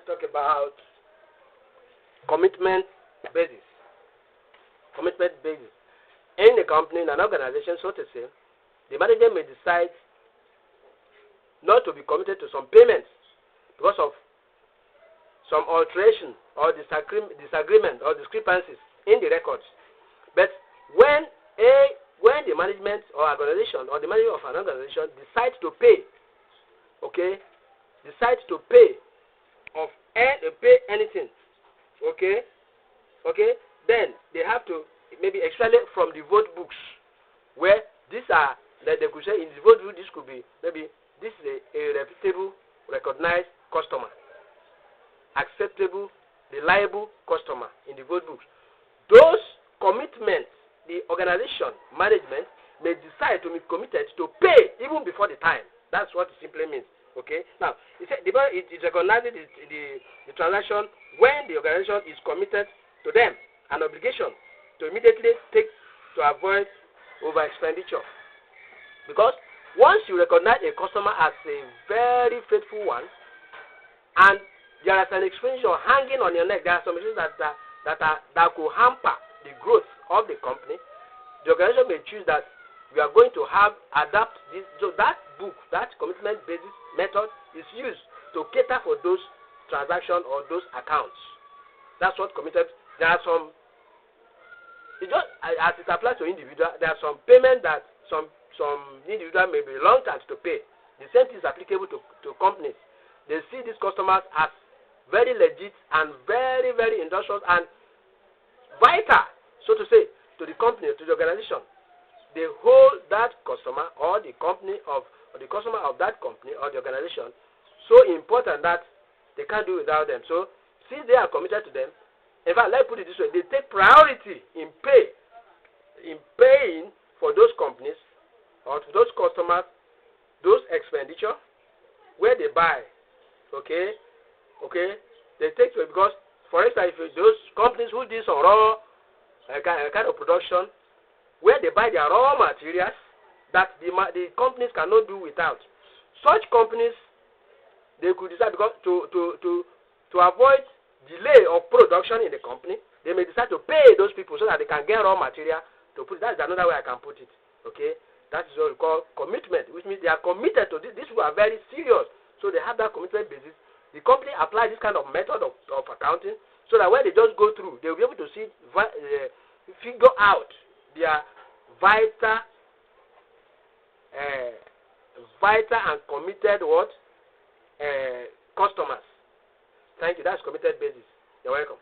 talk about commitment basis. Commitment basis. In a company, in an organization, so to say, the manager may decide not to be committed to some payments because of some alteration or disagreement or discrepancies in the records. But when the management or organization or the manager of an organization decides to pay, pay anything, then they have to maybe extrapolate from the vote books, where these are that they could say in the vote book this could be maybe this is a reputable, recognized customer, acceptable, reliable customer in the vote books. Those commitments, the organization management may decide to be committed to pay even before the time. That's what it simply means. Okay. Now, it recognizes the transaction when the organization is committed to them an obligation to immediately take to avoid over expenditure. Because once you recognize a customer as a very faithful one, and there is an expenditure hanging on your neck, there are some issues that could hamper the growth of the company, the organization may choose that we are going to adapt this. So that book, that commitment basis method is used to cater for those transactions or those accounts. That's what committed. There are some, as it applies to individual, there are some payment that some individual may be reluctant to pay. The same thing is applicable to companies. They see these customers as very legit and very, very industrious and vital, so to say, to the company, to the organization. They hold that customer or the company or the customer of that company or the organization so important that they can't do without them. So since they are committed to them, in fact, let's put it this way, they take priority in paying for those companies or to those customers, those expenditure where they buy. Okay? They take to it because, for instance, if those companies who do some raw kind of production, where they buy their raw materials that the companies cannot do without. Such companies, they could decide because to avoid delay of production in the company, they may decide to pay those people so that they can get raw material to put. That's another way I can put it. Okay, that is what we call commitment, which means they are committed to this. These people are very serious, so they have that commitment basis. The company applies this kind of method of accounting so that when they just go through, they will be able to figure out their vital and committed customers. Thank you. That's committed basis. You're welcome.